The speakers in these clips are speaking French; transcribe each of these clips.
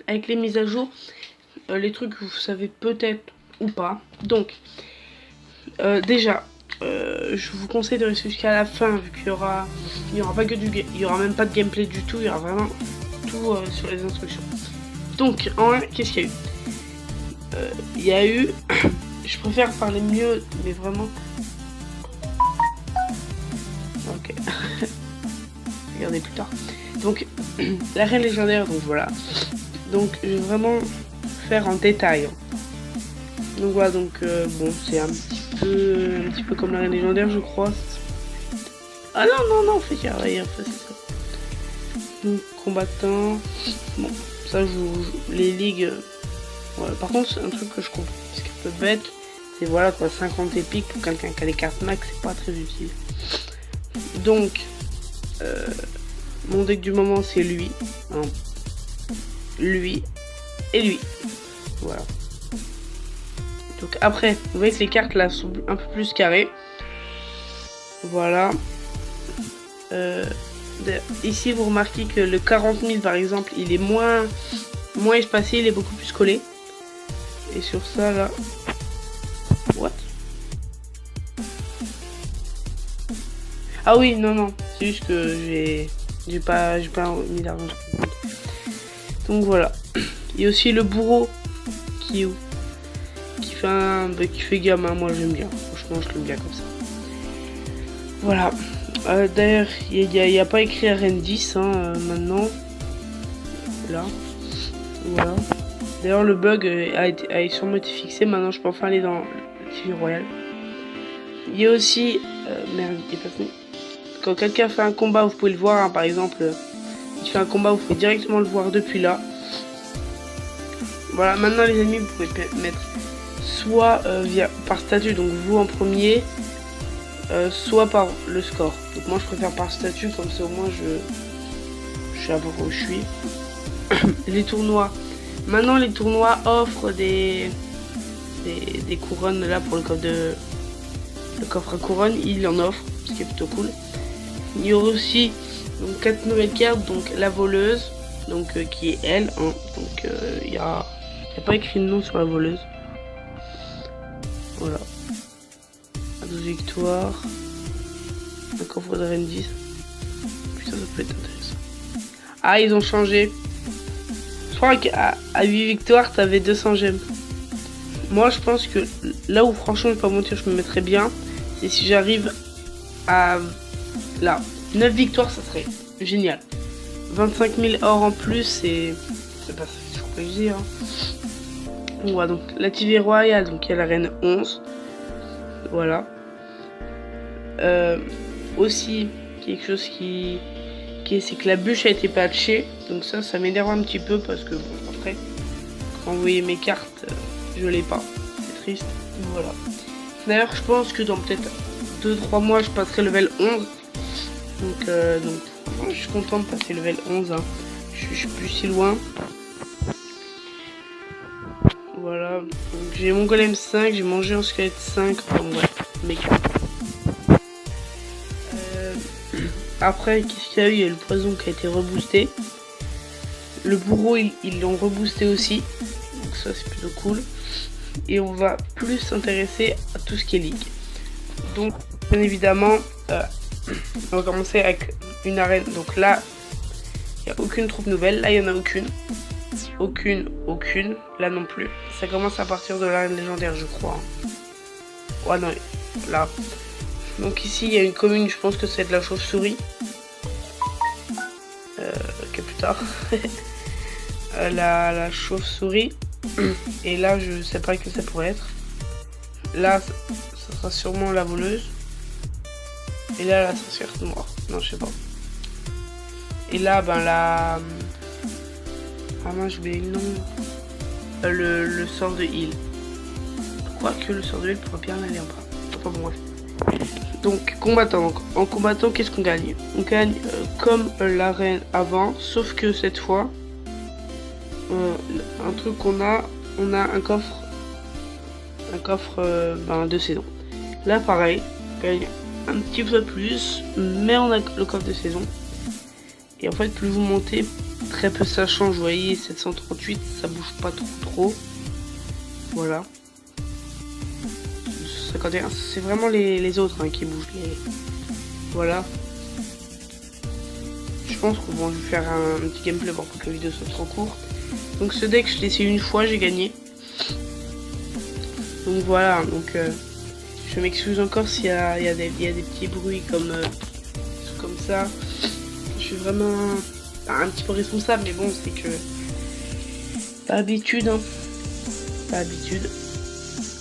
avec les mises à jour, les trucs que vous savez peut-être ou pas. Donc, déjà, je vous conseille de rester jusqu'à la fin, vu qu'il y aura pas que il y aura même pas de gameplay du tout, il y aura vraiment tout sur les instructions. Donc, en 1, qu'est-ce qu'il y a eu? Il y a eu, je préfère parler mieux, mais vraiment. Ok. Regardez plus tard. Donc, l'arène légendaire, donc voilà. Donc, je vais vraiment faire en détail. Donc voilà, donc bon, c'est un petit peu comme l'arène légendaire, je crois. Ah non, fait carré, enfin c'est ça. Donc, combattant. Bon, ça joue les ligues. Voilà. Par contre, c'est un truc que je comprends. Ce qui est un peu bête, c'est voilà quoi, 50 épiques pour quelqu'un qui a les cartes max, c'est pas très utile. Donc, mon deck du moment, c'est lui. Hein. Lui et lui. Voilà. Donc après, vous voyez que les cartes là sont un peu plus carrées. Voilà. Ici, vous remarquez que le 40 000 par exemple, il est moins espacé, il est beaucoup plus collé. Et sur ça là... What? Ah oui, non. C'est juste que j'ai pas mis d'argent. Donc voilà. Il y a aussi le bourreau qui est où? Qui fait gamin, moi j'aime bien. Franchement, je l'aime bien comme ça. Voilà. D'ailleurs, il n'y a pas écrit RN10 hein, maintenant. Là. Voilà. D'ailleurs, le bug a sûrement été fixé. Maintenant, je peux enfin aller dans le TV Royal. Il y a aussi... merde, il est pas fini. Quand quelqu'un fait un combat, vous pouvez le voir. Hein, par exemple, il fait un combat, vous pouvez directement le voir depuis là. Voilà, maintenant les ennemis, vous pouvez mettre soit par statut, donc vous en premier, soit par le score. Donc moi je préfère par statut, comme ça au moins je sais à peu près où je suis. Les tournois. Maintenant les tournois offrent des couronnes là pour le coffre à couronne, il en offre, ce qui est plutôt cool. Il y aura aussi donc 4 nouvelles cartes, donc la voleuse, donc qui est elle, hein. Donc il y a pas écrit de nom sur la voleuse. Voilà. 12 victoires. Un coffre de reine 10. Putain, ça peut être intéressant. Ah, ils ont changé. Je crois qu'à 8 victoires, t'avais 200 gemmes. Moi, je pense que là où, franchement, je vais pas mentir, je me mettrais bien. C'est si j'arrive à... Là, 9 victoires, ça serait génial. 25 000 or en plus, c'est pas toujours plaisir. Hein. Voilà, donc la TV Royale, donc il y a la reine 11. Voilà. Aussi, quelque chose c'est que la bûche a été patchée. Donc ça m'énerve un petit peu parce que, bon, après, quand vous voyez mes cartes, je l'ai pas. C'est triste. Voilà. D'ailleurs, je pense que dans peut-être 2-3 mois, je passerai level 11. Donc je suis content de passer level 11. Hein. Je suis plus si loin. Voilà, j'ai mon golem 5, j'ai mangé un squelette 5, enfin ouais, mec. Après, qu'est-ce qu'il y a eu? Il y a le poison qui a été reboosté. Le bourreau, ils l'ont reboosté aussi. Donc ça, c'est plutôt cool. Et on va plus s'intéresser à tout ce qui est ligue. Donc, bien évidemment, on va commencer avec une arène. Donc là, il n'y a aucune troupe nouvelle. Là, il n'y en a aucune. Aucune. Là non plus. Ça commence à partir de l'arène légendaire, je crois. Ouais, non, là. Donc ici, il y a une commune, je pense que c'est de la chauve-souris. Ok, plus tard. La chauve-souris. Et là, je sais pas que ça pourrait être. Là, ça sera sûrement la voleuse. Et là, la sorcière noire. Non, je sais pas. Et là, ben la... Ah mince, j'ai oublié le nom. Le sort de heal. Quoique le sort de heal pourrait bien aller en bas. Enfin bon, bref. Donc, combattant. Donc, en combattant, qu'est-ce qu'on gagne? On gagne comme l'arène avant, sauf que cette fois, un truc qu'on a, on a un coffre de saison. Là, pareil, on gagne un petit peu plus, mais on a le coffre de saison. Et en fait, plus vous montez, très peu ça change, vous voyez, 738, ça bouge pas trop. Voilà. 51, c'est vraiment les autres hein, qui bougent. Voilà. Je pense que bon, je vais faire un petit gameplay pour que la vidéo soit trop courte. Donc ce deck, je l'ai essayé une fois, j'ai gagné. Donc voilà, donc je m'excuse encore s'il y a des petits bruits comme ça. Je suis vraiment un petit peu responsable, mais bon, c'est que pas habitude, hein. Pas habitude.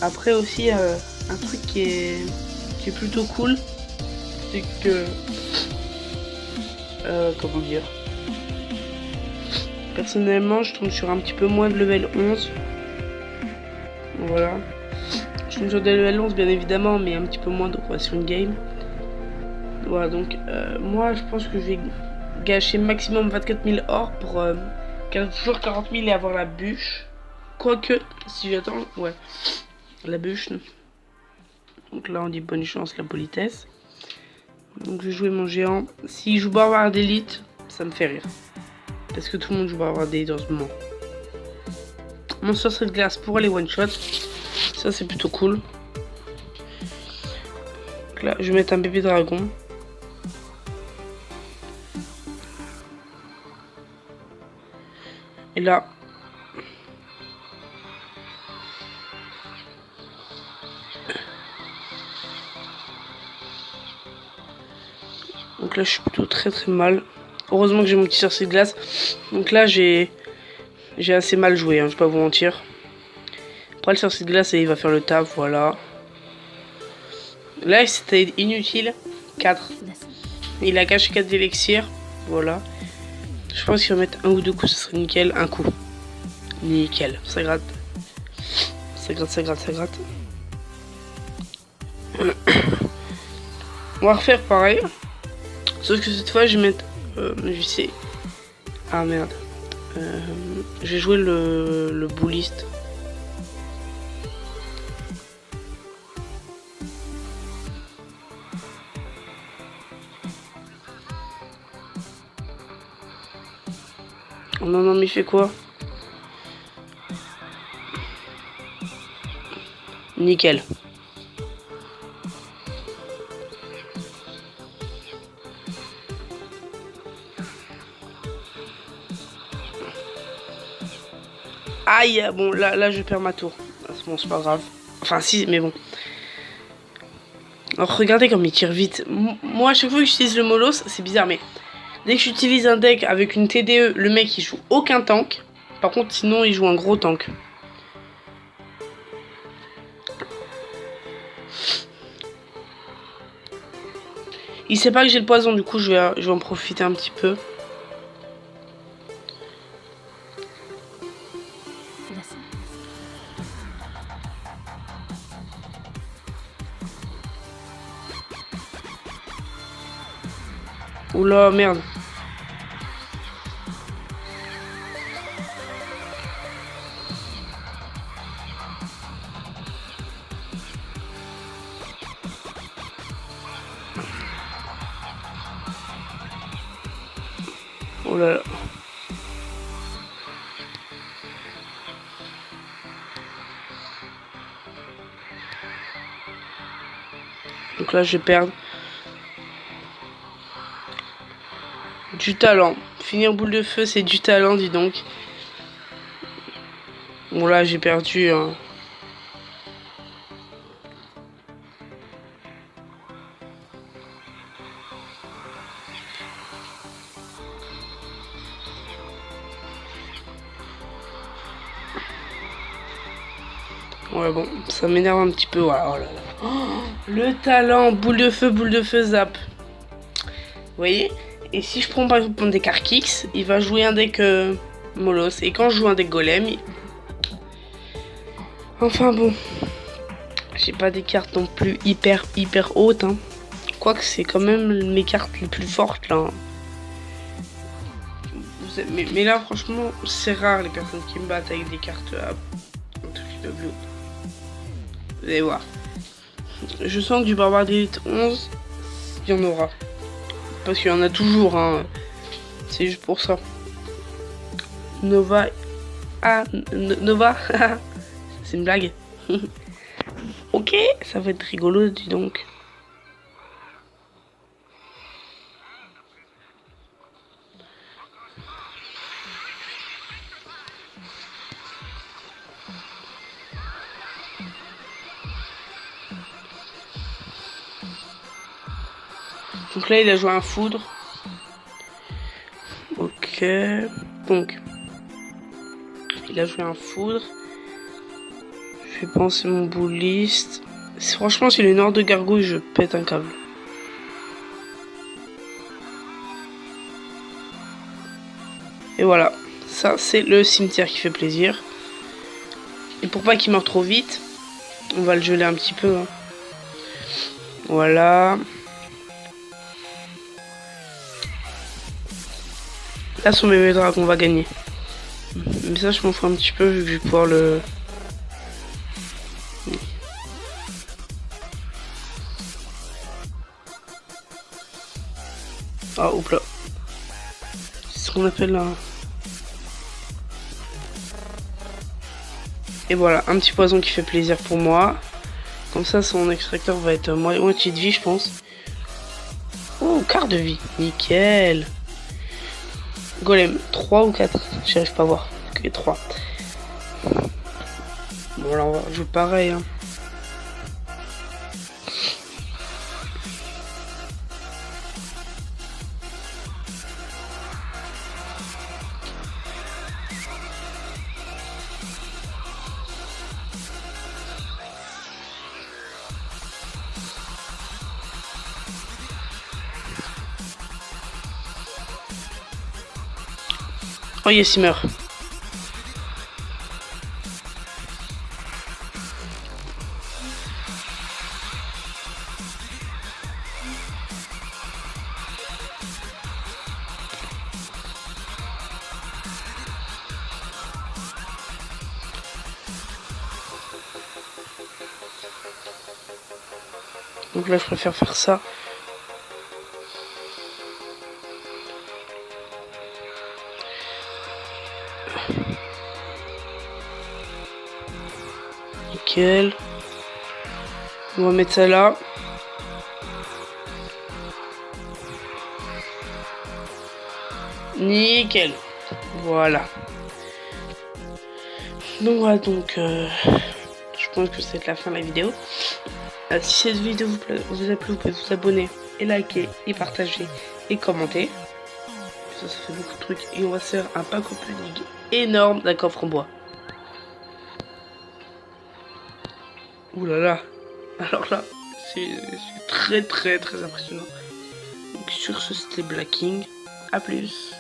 Après aussi, un truc qui est plutôt cool, c'est que comment dire, personnellement, je tombe sur un petit peu moins de level 11. Voilà. Je tombe sur des level 11 bien évidemment, mais un petit peu moins, donc on va sur une game. Voilà, donc moi je pense que je vais gâcher maximum 24 000 or pour toujours 40 000 et avoir la bûche. Quoique, si j'attends, ouais, la bûche. Donc là on dit bonne chance, la politesse. Donc je vais jouer mon géant. S'il joue barbare d'élite, ça me fait rire. Parce que tout le monde joue barbare d'élite en ce moment. Mon sorcier de glace pour les one shot. Ça c'est plutôt cool. Donc là je vais mettre un bébé dragon. Et là, donc là je suis plutôt très mal. Heureusement que j'ai mon petit sorcier de glace. Donc là j'ai assez mal joué, hein, je vais pas vous mentir. Après le sorcier de glace il va faire le taf, voilà. Là c'était inutile. 4. Il a caché 4 élixirs. Voilà. Je pense qu'il va mettre un ou deux coups, ce serait nickel. Un coup. Nickel. Ça gratte. Ça gratte, ça gratte, ça gratte. On va refaire pareil. Sauf que cette fois je vais mettre... je sais. Ah merde. J'ai joué le bouliste. Oh non, non, mais il fait quoi? Nickel. Aïe, bon, là, je perds ma tour. Bon, c'est pas grave. Enfin, si, mais bon. Alors, regardez comme il tire vite. Moi, à chaque fois que j'utilise le Molos, c'est bizarre, mais dès que j'utilise un deck avec une TDE, le mec, il joue aucun tank. Par contre, sinon, il joue un gros tank. Il sait pas que j'ai le poison, du coup, je vais en profiter un petit peu. Oula, merde. Oh là là. Donc là, je vais perdre. Du talent. Finir boule de feu, c'est du talent, dis donc. Bon là, j'ai perdu. Hein. Ouais, bon, ça m'énerve un petit peu. Voilà, oh là là. Oh, le talent, boule de feu, zap. Vous voyez? Et si je prends par exemple un deck Arkix, il va jouer un deck Molos. Et quand je joue un deck Golem, enfin bon, j'ai pas des cartes non plus hyper hautes. Hein. Quoique c'est quand même mes cartes les plus fortes là. Mais là franchement, c'est rare les personnes qui me battent avec des cartes un truc de bleu. Vous allez voir. Je sens que du barbare d'élite 11, il y en aura. Parce qu'il y en a toujours, hein. C'est juste pour ça. Nova. Ah, Nova. C'est une blague. Ok, ça va être rigolo, dis donc. Donc là, il a joué un foudre. Ok. Donc, il a joué un foudre. Je vais penser mon bouliste. Franchement, s'il est une horde de gargouilles, je pète un câble. Et voilà. Ça, c'est le cimetière qui fait plaisir. Et pour pas qu'il meure trop vite, on va le geler un petit peu. Hein. Voilà. Là, sur mes dragons, on va gagner. Mais ça, je m'en fous un petit peu vu que je vais pouvoir le... Ah, oups là. C'est ce qu'on appelle là. Et voilà, un petit poison qui fait plaisir pour moi. Comme ça, son extracteur va être moitié de vie, je pense. Oh, quart de vie. Nickel. Golem, 3 ou 4? J'arrive pas à voir. Ok, 3. Bon, là, on va jouer pareil. Hein. Oh yes, il meurt. Donc là, je préfère faire ça. Nickel. On va mettre ça là. Nickel. Voilà. Donc voilà, donc je pense que c'est la fin de la vidéo. Si cette vidéo vous a plu, vous pouvez vous abonner et liker et partager et commenter. Ça fait beaucoup de trucs. Et on va faire un pack opening énorme d'un coffre en bois. Ouh là là. Alors là, c'est très impressionnant. Donc sur ce, c'était Black King. A plus.